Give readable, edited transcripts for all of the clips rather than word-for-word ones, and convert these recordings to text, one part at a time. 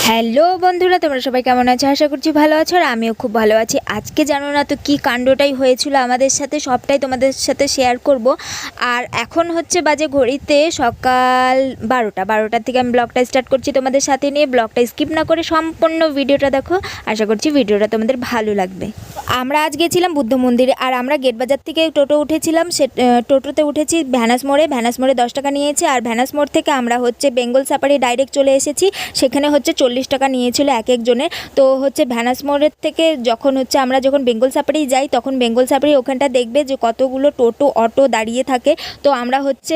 Hello বন্ধুরা, তোমরা সবাই কেমন আছো? আশা করছি ভালো আছো, আর আমিও খুব ভালো আছি। আজকে জানো না তো কী কাণ্ডটাই হয়েছিল আমাদের সাথে, সবটাই তোমাদের সাথে শেয়ার করব। আর এখন হচ্ছে বাজে ঘড়িতে সকাল 12টার থেকে আমি ব্লগটা স্টার্ট করছি তোমাদের সাথে নিয়ে। ব্লগটা স্কিপ না করে সম্পূর্ণ ভিডিওটা দেখো, আশা করছি ভিডিওটা তোমাদের ভালো লাগবে। আমরা আজ গেছিলাম বুদ্ধ মন্দিরে, আর আমরা গেট বাজার থেকে টোটো উঠেছিলাম। টোটোতে উঠেছি ভ্যানাস মোড়ে 10 টাকা নিয়েছে, আর ভ্যানাস মোড় থেকে আমরা হচ্ছে বেঙ্গল সাফারি ডাইরেক্ট চলে এসেছি। সেখানে হচ্ছে 40 টাকা নিয়েছিল এক একজনের। তো হচ্ছে ভ্যানাস মোড়ের থেকে আমরা যখন বেঙ্গল সাফারি যাই, তখন বেঙ্গল সাফারি ওখানটা দেখবে যে কতগুলো টোটো অটো দাঁড়িয়ে থাকে। তো আমরা হচ্ছে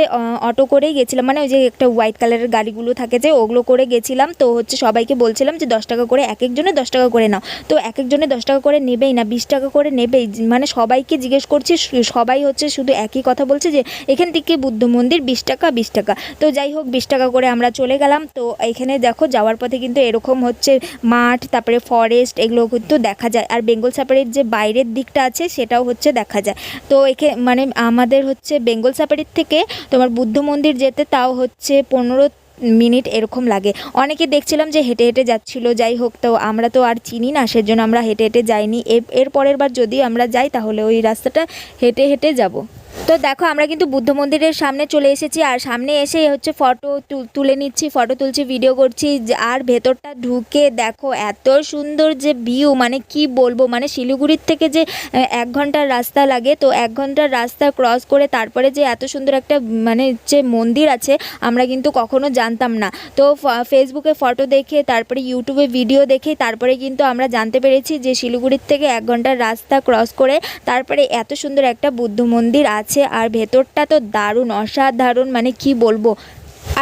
অটো করেই গেছিলাম, মানে ওই যে একটা হোয়াইট কালারের গাড়িগুলো থাকে যে, ওগুলো করে গেছিলাম। তো হচ্ছে সবাইকে বলছিলাম যে 10 টাকা করে, এক একজনে 10 টাকা করে নাও। তো এক একজনে 10 টাকা করে নেবেই না, 20 টাকা করে নেবেই। মানে সবাইকে জিজ্ঞেস করছি, সবাই হচ্ছে শুধু একই কথা বলছে যে এখান থেকে বুদ্ধ মন্দির 20 টাকা 20 টাকা। তো যাই হোক, 20 টাকা করে আমরা চলে গেলাম। তো এখানে দেখো যাওয়ার পথে কিন্তু এরকম হচ্ছে মাঠ, তারপরে ফরেস্ট, এগুলো কিন্তু দেখা যায়। আর বেঙ্গল সাফারির যে বাইরের দিকটা আছে সেটাও হচ্ছে দেখা যায়। তো মানে আমাদের হচ্ছে বেঙ্গল সাফারির থেকে তোমার বুদ্ধ মন্দির যেতে তাও হচ্ছে 15 মিনিট এরকম লাগে। অনেকে দেখছিলাম যে হেঁটে হেঁটে যাচ্ছিল। যাই হোক, তো আমরা তো আর চিনি না, সেজন্য আমরা হেঁটে হেঁটে যাইনি। এর পরের বার যদি আমরা যাই তাহলে ওই রাস্তাটা হেঁটে হেঁটে যাব। তো দেখো আমরা কিন্তু বুদ্ধ মন্দিরের সামনে চলে এসেছি, আর সামনে এসে হচ্ছে ফটো তুলে নিচ্ছি, ফটো তুলছি, ভিডিও করছি। আর ভেতরটা ঢুকে দেখো এত সুন্দর যে ভিউ, মানে কি বলবো। মানে শিলিগুড়ির থেকে যে 1 ঘন্টার রাস্তা লাগে, তো 1 ঘন্টার রাস্তা ক্রস করে তারপরে যে এত সুন্দর একটা মানে যে মন্দির আছে, আমরা কিন্তু কখনো জানতাম না। তো ফেসবুকে ফটো দেখে, তারপরে ইউটিউবে ভিডিও দেখে, তারপরে কিন্তু আমরা জানতে পেরেছি যে শিলিগুড়ির থেকে 1 ঘন্টার রাস্তা ক্রস করে তারপরে এত সুন্দর একটা বুদ্ধ মন্দির আছে। আর ভেতরটা তো দারুণ, অসাধারণ, মানে কি বলবো।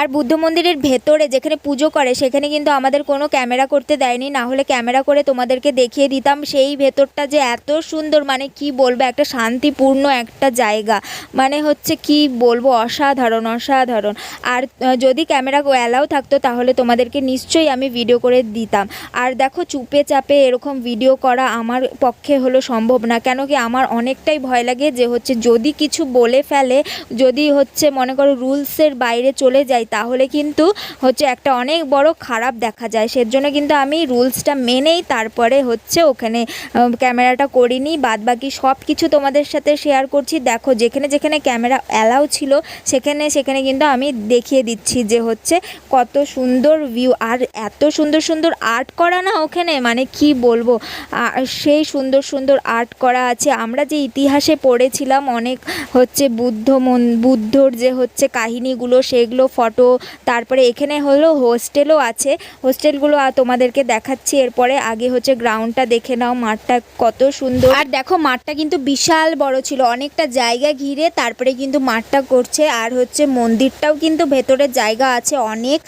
আর বুদ্ধ মন্দিরের ভেতরে যেখানে পুজো করে সেখানে কিন্তু আমাদের কোনো ক্যামেরা করতে দেয়নি, না হলে ক্যামেরা করে তোমাদেরকে দেখিয়ে দিতাম। সেই ভেতরটা যে এত সুন্দর, মানে কি বলবো, একটা শান্তিপূর্ণ একটা জায়গা, মানে হচ্ছে কি বলবো, অসাধারণ অসাধারণ। আর যদি ক্যামেরা অ্যালাউ থাকতো তাহলে তোমাদেরকে নিশ্চয়ই আমি ভিডিও করে দিতাম। আর দেখো চুপে চাপে এরকম ভিডিও করা আমার পক্ষে হলো সম্ভব না, কেন কি আমার অনেকটাই ভয় লাগে যে হচ্ছে যদি কিছু বলে ফেলে, যদি হচ্ছে মনে করো রুলসের বাইরে চলে যায়, তাহলে কিন্তু হচ্ছে একটা অনেক বড় খারাপ দেখা যায়। সেজন্য কিন্তু আমি রুলসটা মেনেই তারপরে হচ্ছে ওখানে ক্যামেরাটা করিনি। বাদ বাকি সব কিছু তোমাদের সাথে শেয়ার করছি। দেখো যেখানে যেখানে ক্যামেরা অ্যালাউ ছিল সেখানে সেখানে কিন্তু আমি দেখিয়ে দিচ্ছি যে হচ্ছে কত সুন্দর ভিউ। আর এত সুন্দর সুন্দর আর্ট করা না ওখানে, মানে কি বলবো, সেই সুন্দর সুন্দর আর্ট করা আছে। আমরা যে ইতিহাসে পড়েছিলাম অনেক হচ্ছে বুদ্ধর যে হচ্ছে কাহিনীগুলো, সেগুলো ফটো। তারপরে এখানে হলো হোস্টেলও আছে, হোস্টেলগুলো তোমাদেরকে দেখাচ্ছি এরপরে। আগে হচ্ছে গ্রাউন্ডটা দেখে নাও, মাঠটা কত সুন্দর। আর দেখো মাঠটা কিন্তু বিশাল বড় ছিল, অনেকটা জায়গা ঘিরে তারপরে কিন্তু মাঠটা করছে। আর হচ্ছে মন্দিরটাও কিন্তু ভেতরে জায়গা আছে অনেক।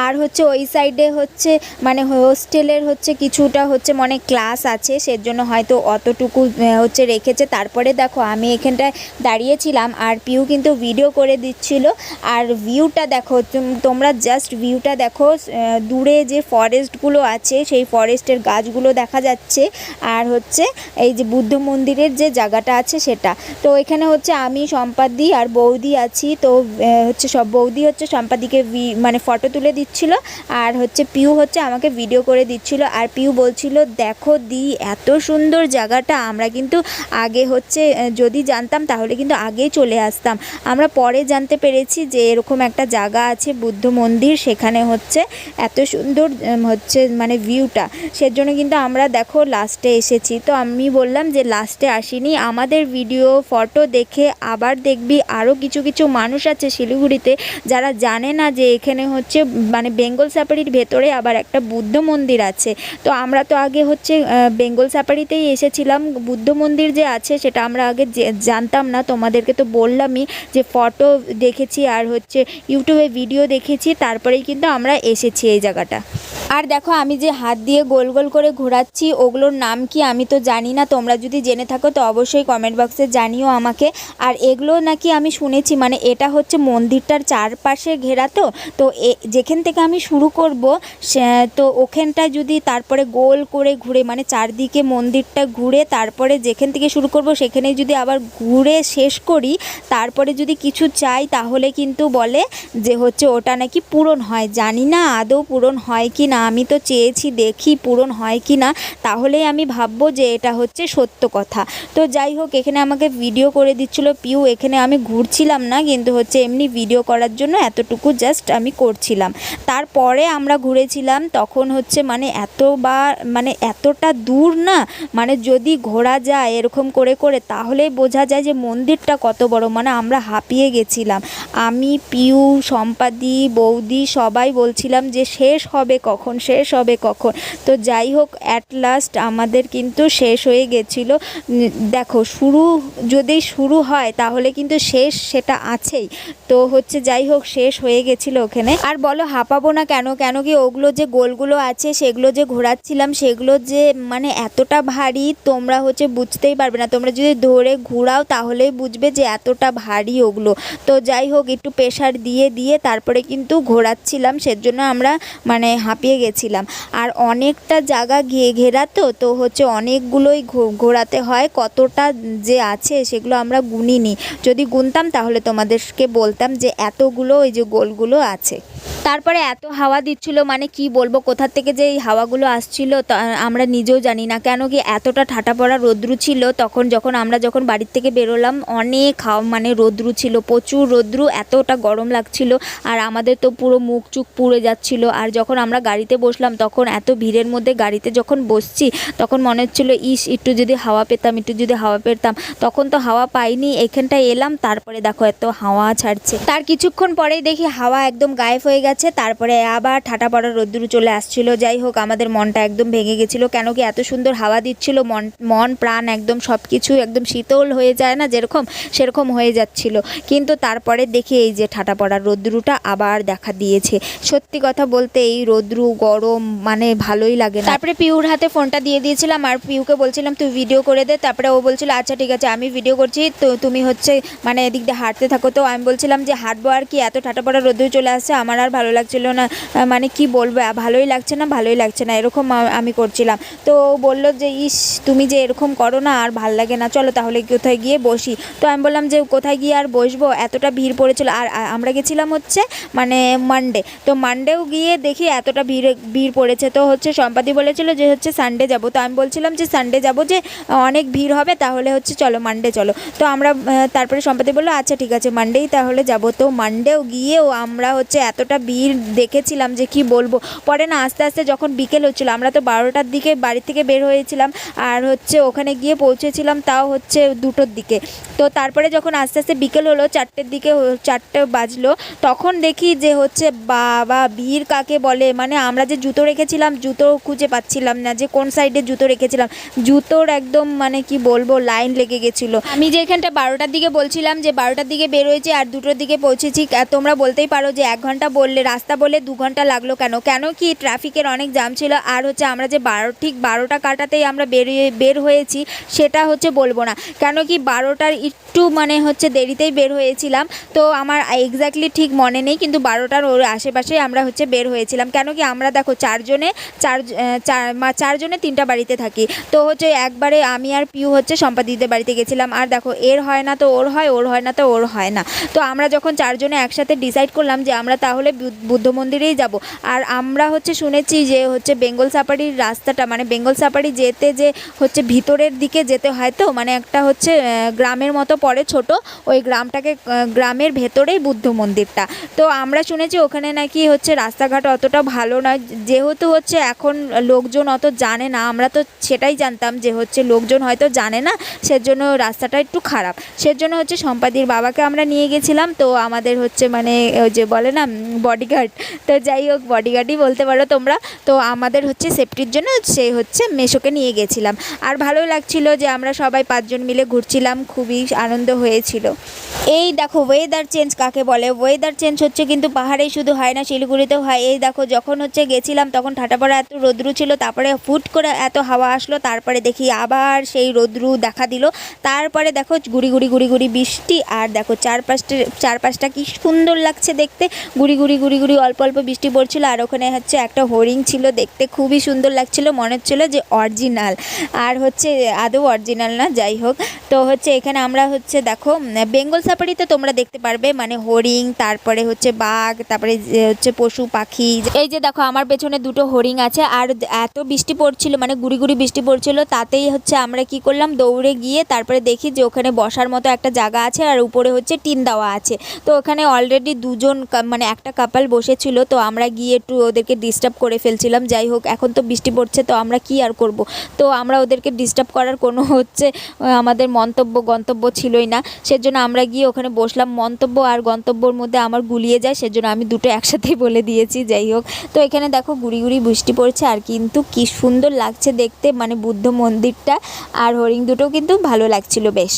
আর হচ্ছে ওই সাইডে হচ্ছে মানে হোস্টেলের হচ্ছে কিছুটা হচ্ছে মানে ক্লাস আছে, সেজন্য হয়তো অতটুকু হচ্ছে রেখেছে। তারপরে দেখো আমি এখানটায় দাঁড়িয়েছিলাম আর পিউ কিন্তু ভিডিও করে দিচ্ছিল। আর ভিউটা দেখো তোমরা, জাস্ট ভিউটা দেখো। দূরে যে ফরেস্টগুলো আছে সেই ফরেস্টের গাছগুলো দেখা যাচ্ছে, আর হচ্ছে এই যে বুদ্ধ মন্দিরের যে জায়গাটা আছে সেটা। তো এখানে হচ্ছে আমি, সম্পাদি আর বৌদি আছি। তো হচ্ছে সব বৌদি হচ্ছে সম্পাদিকে মানে ফটো তুলে দিচ্ছিল, আর হচ্ছে পিউ হচ্ছে আমাকে ভিডিও করে দিচ্ছিল। আর পিউ বলছিল দেখো দি এত সুন্দর জায়গাটা, আমরা কিন্তু আগে হচ্ছে যদি জানতাম তাহলে কিন্তু আগেই চলে আসতাম। আমরা পরে জানতে পেরেছি যে এরকম একটা জায়গা আছে বুদ্ধ মন্দির, সেখানে হচ্ছে এত সুন্দর হচ্ছে মানে ভিউটা। সেজন্য কিন্তু আমরা দেখো লাস্টে এসেছি। তো আমি বললাম যে লাস্টে আসিনি, আমাদের ভিডিও ফটো দেখে আবার দেখবি আরও কিছু কিছু মানুষ আছে শিলিগুড়িতে যারা জানে না যে এখানে হচ্ছে মানে বেঙ্গল সাফারির ভেতরে আবার একটা বুদ্ধ মন্দির আছে। তো আমরা তো আগে হচ্ছে বেঙ্গল সাফারিতেই এসেছিলাম, বুদ্ধ মন্দির যে আছে সেটা আমরা আগে জানতাম না। তোমাদেরকে তো বললামই যে ফটো দেখেছি আর হচ্ছে ইউটিউবে ভিডিও দেখেছি, তারপরেই কিন্তু আমরা এসেছি এই জায়গাটা। আর দেখো আমি যে হাত দিয়ে গোল গোল করে ঘোরাচ্ছি ওগুলোর নাম কি আমি তো জানি না, তোমরা যদি জেনে থাকো তো অবশ্যই কমেন্ট বক্সে জানিও আমাকে। আর এগুলো নাকি আমি শুনেছি, মানে এটা হচ্ছে মন্দিরটার চারপাশে ঘেরা। তো যেখান থেকে আমি শুরু করব তো ওখানটায় যদি তারপরে গোল করে ঘুরে, মানে চারদিকে মন্দিরটা ঘুরে তারপরে যেখান থেকে শুরু করব সেখানে যদি আবার ঘুরে শেষ করি, তারপরে যদি কিছু চাই তাহলে কিন্তু বলে যে হচ্ছে ওটা নাকি পূরণ হয়। জানি না আদৌ পূরণ হয় কি না আমি তো চেয়েছি, দেখি পূরণ হয় কি না, তাহলেই আমি ভাববো যে এটা হচ্ছে সত্য কথা। তো যাই হোক, এখানে আমাকে ভিডিও করে দিচ্ছিল পিউ। এখানে আমি ঘুরছিলাম না, কিন্তু হচ্ছে এমনি ভিডিও করার জন্য এতটুকু জাস্ট আমি করছিলাম। তারপরে আমরা ঘুরেছিলাম, তখন হচ্ছে মানে এতটা দূর না, মানে যদি ঘোরা যায় এরকম করে করে তাহলেই বোঝা যায় যে মন্দিরটা কত বড়। মানে আমরা হাঁপিয়ে গেছিলাম, আমি, পিউ, সম্পাদি, বৌদি সবাই বলছিলাম যে শেষ হবে কখন, শেষ হবে কখন। তো যাই হোক, অ্যাট লাস্ট আমাদের কিন্তু শেষ হয়ে গেছিলো। দেখো, যদি শুরু হয় তাহলে কিন্তু শেষ সেটা আছেই। তো হচ্ছে যাই হোক, শেষ হয়ে গেছিলো ওখানে। আর বলো হাঁপাবো না কেন, কেন কি ওগুলো যে গোলগুলো আছে সেগুলো যে ঘোরাচ্ছিলাম, সেগুলো যে মানে এতটা ভারী তোমরা হচ্ছে বুঝতেই পারবে না। তোমরা যদি ধরে ঘুরাও তাহলেই বুঝবে যে এতটা ভারী ওগুলো। তো যাই হোক, একটু প্রেশার দিয়ে দিয়ে তারপরে কিন্তু ঘোরাচ্ছিলাম, সেজন্য আমরা মানে হাঁপিয়ে গেছিলাম। আর অনেকটা জায়গা ঘেরা, তো হচ্ছে অনেকগুলোই ঘোরাতে হয়। কতটা যে আছে সেগুলো আমরা গুনিনি, যদি গুনতাম তাহলে তোমাদেরকে বলতাম যে এতগুলো ওই যে গোলগুলো আছে। তারপরে এত হাওয়া দিচ্ছিল, মানে কি বলবো, কোথা থেকে যে এই হাওয়াগুলো আসছিল তা আমরা নিজেও জানি না। কেন কি এতটা ঠাটা পড়া রোদ্রু ছিল তখন, আমরা যখন বাড়ির থেকে বেরোলাম অনেক মানে রোদ্রু ছিল, প্রচুর রোদ্রু, এতটা গরম লাগছিল। আর আমাদের তো পুরো মুখ চুখ পুড়ে যাচ্ছিল। আর যখন আমরা গাড়িতে বসলাম তখন এত ভিড়ের মধ্যে গাড়িতে যখন বসছি তখন মনে হচ্ছিল একটু যদি হাওয়া পেতাম, একটু যদি হাওয়া পেতাম। তখন তো হাওয়া পাইনি, এখানটায় এলাম, তারপরে দেখো এত হাওয়া ছাড়ছে। তার কিছুক্ষণ পরেই দেখি হাওয়া একদম গায়েব হয়ে গেছে। তারপরে আবার ঠাটা পড়া রোদ্দুর চলে আসছিল। যাই হোক, আমাদের মনটা একদম ভেঙে গেছিলো। কেন কি এত সুন্দর হাওয়া দিচ্ছিল, মন প্রাণ একদম সব কিছু একদম শীতল হয়ে যায় না যেরকম, সেরকম হয়ে যাচ্ছিল। কিন্তু তারপরে দেখি এই যে ঠাটা পড়া রোদ্দুরটা আবার দেখা দিয়েছে। সত্যি কথা বলতে এই রোদ্রু গরম মানে ভালোই লাগে না। তারপরে পিউর হাতে ফোনটা দিয়ে দিয়েছিলাম আর পিউকে বলছিলাম তুই ভিডিও করে দে। তারপরে ও বলছিল আচ্ছা ঠিক আছে আমি ভিডিও করছি, তো তুমি হচ্ছে মানে এদিক দিয়ে হাঁটতে থাকো। তো আমি বলছিলাম যে হাঁটবো আর কি, এত ঠাটা পড়া রোদ্দুর চলে আসছে, আমার আর ভালো লাগছিল না, মানে কি বলবো, ভালোই লাগছে না, ভালোই লাগছে না, এরকম আমি করছিলাম। তো ও বললো যে তুমি যে এরকম করো না আর ভাল লাগে না, চলো তাহলে কোথায় গিয়ে বসি। তো আমি বললাম যে কোথায় গিয়ে আর বসবো, এতটা ভিড় পড়েছিল। আর আমরা গেছিলাম হচ্ছে মানে মানডে, তো মানডেও গিয়ে দেখি এতটা ভিড় পড়েছে। তো হচ্ছে সম্পাদি বলেছিল যে হচ্ছে সানডে যাব। তো আমি বলছিলাম যে সানডে যাব, যে অনেক ভিড় হবে, তাহলে হচ্ছে চলো মানডে চলো। তো আমরা তারপরে সম্পাদি বললো আচ্ছা ঠিক আছে মানডেই তাহলে যাব। তো মানডেও গিয়েও আমরা হচ্ছে এতটা ভিড় দেখেছিলাম যে কি বলবো। পরে না আস্তে আস্তে যখন বিকেল হচ্ছিলো, আমরা তো 12টার দিকে বাড়ি থেকে বের হয়েছিলাম, আর হচ্ছে ওখানে গিয়ে পৌঁছেছিলাম তাও হচ্ছে 2টোর দিকে। তো তারপরে যখন আস্তে আস্তে বিকেল হলো, 4টের দিকে, 4টে বাজলো, তখন দেখি যে হচ্ছে বাবা ভিড় কাকে বলে। মানে আমরা যে জুতো রেখেছিলাম, জুতো খুঁজে পাচ্ছিলাম না যে কোন সাইডে জুতো রেখেছিলাম, জুতোর একদম মানে কি বলবো লাইন লেগে গেছিলো। আমি যে এখানটা 12টার দিকে বলছিলাম যে 12টার দিকে বের হয়েছি আর 2টোর দিকে পৌঁছেছি, তোমরা বলতেই পারো যে 1 ঘন্টা বললে, রাস্তা বলে 2 ঘন্টা লাগলো কেন, কেন কি ট্রাফিকের অনেক জাম ছিল। আর হচ্ছে আমরা যে ঠিক 12টা কাটাতেই আমরা বের হয়েছি সেটা হচ্ছে বলবো না, কেন কি 12টার একটু মানে হচ্ছে দেরিতেই বের হয়েছিলাম। তো আমার এক্স্যাক্টলি ঠিক মনে নেই, কিন্তু 12টার ওর আশেপাশেই আমরা হচ্ছে বের হয়েছিলাম। কেন কি আমরা দেখো চারজনে 3টা বাড়িতে থাকি। তো হচ্ছে একবারে আমি আর পিউ হচ্ছে সম্পাদিদের বাড়িতে গেছিলাম। আর দেখো এর হয় না তো ওর হয়, ওর হয় না তো ওর হয় না। তো আমরা যখন 4 জনে একসাথে ডিসাইড করলাম যে আমরা তাহলে বুদ্ধ মন্দিরেই যাব। আর আমরা হচ্ছে শুনেছি যে হচ্ছে বেঙ্গল সাফারির রাস্তাটা, মানে বেঙ্গল সাফারি যেতে যে হচ্ছে ভিতরের দিকে যেতে হয়, তো মানে একটা হচ্ছে গ্রামের মতো পড়ে ছোট, ওই গ্রামের ভেতরেই বুদ্ধ মন্দিরটা। তো আমরা শুনেছি ওখানে নাকি হচ্ছে রাস্তাঘাট অতটা ভালো নয়, যেহেতু হচ্ছে এখন লোকজন অত জানে না। আমরা তো সেটাই জানতাম যে হচ্ছে লোকজন হয়তো জানে না, সেজন্য রাস্তাটা একটু খারাপ। সেজন্য হচ্ছে সম্পাদির বাবাকে আমরা নিয়ে গেছিলাম। তো আমাদের হচ্ছে মানে ওই যে বলে না বডিগার্ড, তো যাই হোক বডিগার্ডই বলতে পারো তোমরা। তো আমাদের হচ্ছে সেফটির জন্য সে হচ্ছে মেশোকে নিয়ে গেছিলাম। আর ভালোই লাগছিল যে আমরা সবাই 5 জন মিলে ঘুরছিলাম, খুবই আনন্দ হয়েছিল। এই দেখো ওয়েদার চেঞ্জ কাকে বলে, ওয়েদার চেঞ্জ হচ্ছে কিন্তু পাহাড়েই শুধু হয় না, শিলিগুড়িতেও হয়। এই দেখো যখন হচ্ছে গেছিলাম তখন ঠাটা পড়া এত রোদ্রু ছিল, তারপরে ফুট করে এত হাওয়া আসলো, তারপরে দেখি আবার সেই রোদ্রু দেখা দিল। তারপরে দেখো গুড়ি গুড়ি বৃষ্টি। আর দেখো চারপাশটা কি সুন্দর লাগছে দেখতে, গুড়ি গুড়ি গুড়ি অল্প অল্প বৃষ্টি পড়ছিল। আর ওখানে হচ্ছে একটা হরিণ ছিল, দেখতে খুবই সুন্দর লাগছিল, মনে হচ্ছিল যে অরিজিনাল, আর হচ্ছে আদৌ অরিজিনাল না, যাই হোক। তো হচ্ছে এখানে আমরা হচ্ছে দেখো বেঙ্গল সাফারিতে তোমরা দেখতে পারবে মানে হরিণ, তারপরে হচ্ছে বাঘ, তারপরে হচ্ছে পশু পাখি। এই যে দেখো আমার পেছনে দুটো হরিণ আছে। আর এত বৃষ্টি পড়ছিল মানে গুড়ি গুড়ি বৃষ্টি পড়ছিল, তাতেই হচ্ছে আমরা কি করলাম, দৌড়ে গিয়ে তারপরে দেখি যে ওখানে বসার মতো একটা জায়গা আছে আর উপরে হচ্ছে টিন দেওয়া আছে। তো ওখানে অলরেডি দুজন মানে একটা কাপল বসেছিল, তো আমরা গিয়ে একটু ওদেরকে ডিস্টার্ব করে ফেলছিলাম। যাই হোক, এখন তো বৃষ্টি পড়ছে তো আমরা কি আর করব, তো আমরা ওদেরকে ডিস্টার্ব করার কোনো হচ্ছে আমাদের গন্তব্য ছিলই না। সেজন্য আমরা গিয়ে ওখানে বসলাম। মন্তব্য আর গন্তব্যর মধ্যে আমার গুলিয়ে যায়, সেজন্য আমি দুটো একসাথেই বলে দিয়েছি। যাই হোক, তো এখানে দেখো গুড়ি গুড়ি বৃষ্টি পড়ছে আর কিন্তু কি সুন্দর লাগছে দেখতে, মানে বুদ্ধ মন্দিরটা আর হরিণ দুটো কিন্তু ভালো লাগছিল বেশ।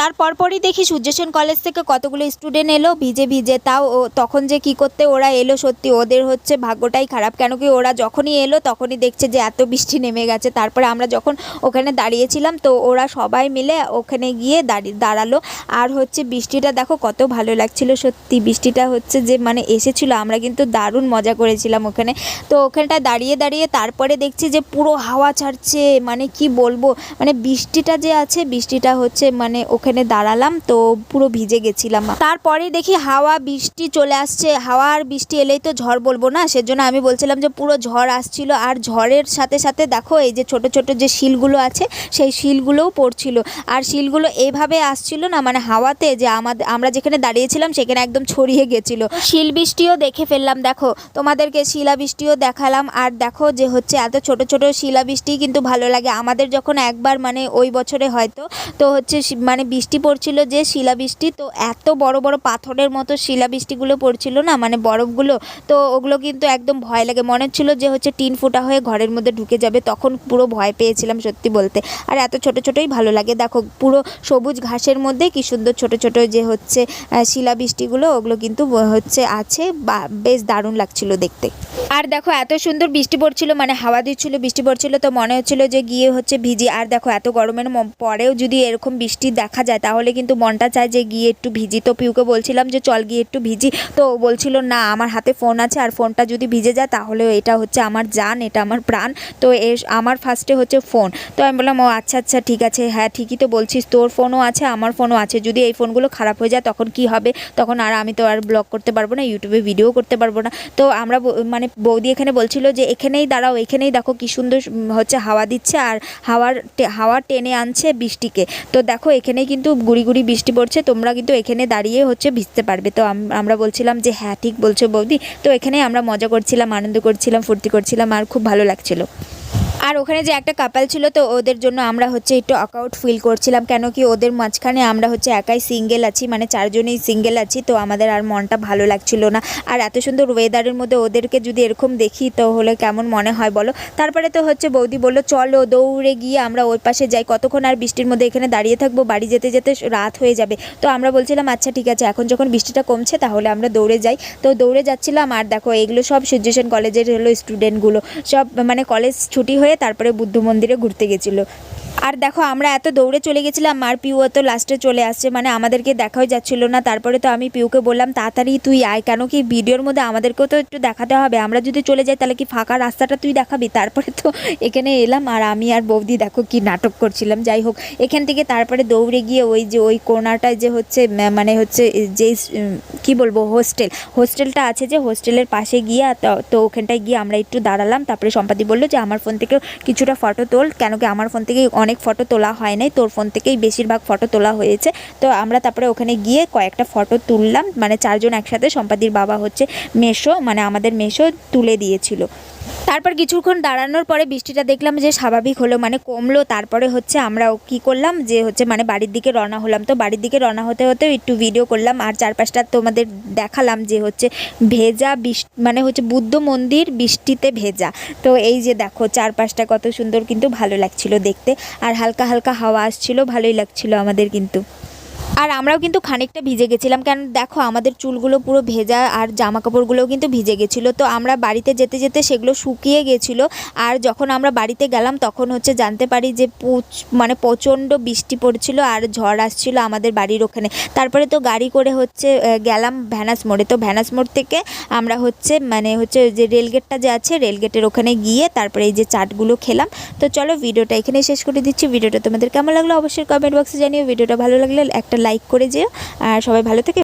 তারপরই দেখি সূর্যসেন কলেজ থেকে কতগুলো স্টুডেন্ট এলো ভিজে ভিজে, তাও তখন যে কি করতে ওরা এলো, সত্যি ওদের হচ্ছে ভাগ্যটাই খারাপ, কেন কি ওরা যখনই এলো তখনই দেখছে যে এত বৃষ্টি নেমে গেছে। তারপরে আমরা যখন ওখানে দাঁড়িয়েছিলাম তো ওরা সবাই মিলে ওখানে গিয়ে দাঁড়ালো। আর হচ্ছে বৃষ্টিটা দেখো কত ভালো লাগছিল, সত্যি বৃষ্টিটা হচ্ছে যে মানে এসেছিলো, আমরা কিন্তু দারুণ মজা করেছিলাম ওখানে। তো ওখানটা দাঁড়িয়ে দাঁড়িয়ে তারপরে দেখছি যে পুরো হাওয়া ছাড়ছে, মানে কি বলবো, মানে বৃষ্টিটা যে আছে, বৃষ্টিটা হচ্ছে মানে ওখানে দাঁড়ালাম তো পুরো ভিজে গেছিলাম। তারপরে দেখি হাওয়া বৃষ্টি চলে আসছে, হাওয়া আর বৃষ্টি এলেই তো ঝড় বলবো না, সেজন্য আমি বলছিলাম যে পুরো ঝড় আসছিল। আর ঝড়ের সাথে সাথে দেখো এই যে ছোট ছোট যে শিলগুলো আছে সেই শিলগুলোও পড়ছিল, আর শিলগুলো এইভাবে আসছিল না মানে হাওয়াতে, যে আমরা যেখানে দাঁড়িয়েছিলাম সেখানে একদম ছড়িয়ে গেছিলো। শিল বৃষ্টিও দেখে ফেললাম, দেখো তোমাদেরকে শিলা বৃষ্টিও দেখালাম। আর দেখো যে হচ্ছে এত ছোট ছোট শিলা বৃষ্টি কিন্তু ভালো লাগে আমাদের, যখন একবার মানে ওই বছরে হয়তো তো হচ্ছে মানে বৃষ্টি পড়ছিল যে শিলাবৃষ্টি, তো এত বড় বড় পাথরের মতো শিলাবৃষ্টিগুলো পড়ছিল না মানে বরফগুলো, তো ওগুলো কিন্তু একদম ভয় লাগে, মনে হচ্ছিল যে হচ্ছে টিন ফুটা হয়ে ঘরের মধ্যে ঢুকে যাবে, তখন পুরো ভয় পেয়েছিলাম সত্যি বলতে। আর এত ছোট ছোটই ভালো লাগে, দেখো পুরো সবুজ ঘাসের মধ্যে কি সুন্দর ছোট ছোট যে হচ্ছে শিলাবৃষ্টিগুলো, ওগুলো কিন্তু হচ্ছে আছে, বেশ দারুণ লাগছিল দেখতে। আর দেখো এত সুন্দর বৃষ্টি পড়ছিল, মানে হাওয়া দিচ্ছিল, বৃষ্টি পড়ছিল, তো মনে হচ্ছিল যে গিয়ে হচ্ছে ভিজি। আর দেখো এত গরমের পরেও যদি এরকম বৃষ্টি দেখা যায় তাহলে কিন্তু মনটা চায় যে গিয়ে একটু ভিজি। তো পিউকে বলছিলাম যে চল গিয়ে একটু ভিজি, তো বলছিল না আমার হাতে ফোন আছে, আর ফোনটা যদি ভিজে যায় তাহলে এটা হচ্ছে আমার জান, এটা আমার প্রাণ, তো আমার ফার্স্টে হচ্ছে ফোন। তো আমি বললাম ও আচ্ছা আচ্ছা ঠিক আছে, হ্যাঁ ঠিকই তো বলছিস, তোর ফোনও আছে আমার ফোনও আছে, যদি এই ফোনগুলো খারাপ হয়ে যায় তখন কি হবে, তখন আর আমি তো আর ব্লগ করতে পারবো না, ইউটিউবে ভিডিও করতে পারবো না। তো আমরা মানে বৌদি এখানে বলছিল যে এখানেই দাঁড়াও, এখানেই দেখো কি সুন্দর হচ্ছে হাওয়া দিচ্ছে, আর হাওয়া টেনে আনছে বৃষ্টিকে। তো দেখো এখানেই কিন্তু গুড়ি গুড়ি বৃষ্টি পড়ছে, তোমরা কিন্তু এখানে দাঁড়িয়ে হচ্ছে ভিজতে পারবে। তো আমরা বলছিলাম যে হ্যাঁ ঠিক বলছো বৌদি। তো এখানে আমরা মজা করছিলাম, আনন্দ করছিলাম, ফুর্তি করছিলাম, আর খুব ভালো লাগছিল। আর ওখানে যে একটা কাপল ছিল তো ওদের জন্য আমরা হচ্ছে একটু অকআউট ফিল করছিলাম, কেন কি ওদের মাঝখানে আমরা হচ্ছে একাই সিঙ্গেল আছি, মানে চারজনেই সিঙ্গেল আছি, তো আমাদের আর মনটা ভালো লাগছিল না। আর এত সুন্দর ওয়েদারের মধ্যে ওদেরকে যদি এরকম দেখি তো হলে কেমন মনে হয় বলো। তারপরে তো হচ্ছে বৌদি বললো চলো দৌড়ে গিয়ে আমরা ওই পাশে যাই, কতক্ষণ আর বৃষ্টির মধ্যে এখানে দাঁড়িয়ে থাকবো, বাড়ি যেতে যেতে রাত হয়ে যাবে। তো আমরা বলছিলাম আচ্ছা ঠিক আছে, এখন যখন বৃষ্টিটা কমছে তাহলে আমরা দৌড়ে যাই। তো দৌড়ে যাচ্ছিলাম, আর দেখো এগুলো সব সূর্যসেন কলেজের হলো স্টুডেন্টগুলো, সব মানে কলেজ ছুটি হয়ে তারপরে বুদ্ধ মন্দিরে ঘুরতে গেছিলো। আর দেখো আমরা এত দৌড়ে চলে গেছিলাম, আর পিউ তো লাস্টে চলে আসছে, মানে আমাদেরকে দেখাই যাচ্ছিল না। তারপরে তো আমি পিউকে বললাম তাড়াতাড়ি তুই আয়, কেন কি ভিডিওর মধ্যে আমাদেরকেও তো একটু দেখাতে হবে, আমরা যদি চলে যাই তাহলে কি ফাঁকা রাস্তাটা তুই দেখাবি। তারপরে তো এখানে এলাম, আর আমি আর বৌদি দেখো কি নাটক করছিলাম। যাই হোক এখান থেকে তারপরে দৌড়ে গিয়ে ওই কোণাটায় যে হচ্ছে মানে হচ্ছে যেই কি বলবো হোস্টেলটা আছে, যে হোস্টেলের পাশে গিয়ে তো ওখানটায় গিয়ে আমরা একটু দাঁড়ালাম। তারপরে সম্পাদি বললো যে আমার ফোন থেকেও কিছুটা ফটো তোল, কেন কি আমার ফোন থেকেই অনেক ফটো তোলা হয় নাই, তোর ফোন থেকেই বেশিরভাগ ফটো তোলা হয়েছে। তো আমরা তারপরে ওখানে গিয়ে কয়েকটা ফটো তুললাম, মানে চারজন একসাথে, সম্পাদির বাবা হচ্ছে মেসো, মানে আমাদের মেসো তুলে দিয়েছিল। তারপর কিছুক্ষণ দাঁড়ানোর পরে বৃষ্টিটা দেখলাম যে স্বাভাবিক হলো, মানে কমলো। তারপরে হচ্ছে আমরা কি করলাম যে হচ্ছে মানে বাড়ির দিকে রওনা হলাম। তো বাড়ির দিকে রওনা হতে হতে একটু ভিডিও করলাম, আর চারপাশটা তোমাদের দেখালাম যে হচ্ছে ভেজা বৃষ্টি, মানে হচ্ছে বুদ্ধ মন্দির বৃষ্টিতে ভেজা। তো এই যে দেখো চারপাশটা কত সুন্দর, কিন্তু ভালো লাগছিল দেখতে, আর হালকা হালকা হাওয়া আসছিল, ভালোই লাগছিল আমাদের কিন্তু। আর আমরাও কিন্তু খানিকটা ভিজে গেছিলাম, কারণ দেখো আমাদের চুলগুলো পুরো ভেজা আর জামা কাপড়গুলোও কিন্তু ভিজে গেছিলো। তো আমরা বাড়িতে যেতে যেতে সেগুলো শুকিয়ে গেছিলো। আর যখন আমরা বাড়িতে গেলাম তখন হচ্ছে জানতে পারি যে মানে প্রচণ্ড বৃষ্টি পড়ছিল আর ঝড় আসছিল আমাদের বাড়ির ওখানে। তারপরে তো গাড়ি করে হচ্ছে গেলাম ভ্যানাস মোড়ে। তো ভ্যানাস মোড় থেকে আমরা হচ্ছে মানে হচ্ছে যে রেলগেটটা যে আছে রেলগেটের ওখানে গিয়ে তারপরে এই যে চাটগুলো খেলাম। তো চলো ভিডিওটা এখানেই শেষ করে দিচ্ছি। ভিডিওটা তোমাদের কেমন লাগলো অবশ্যই কমেন্ট বক্সে জানিও। ভিডিওটা ভালো লাগলে একটা লাইক করে যেও। আর সবাই ভালো থেকে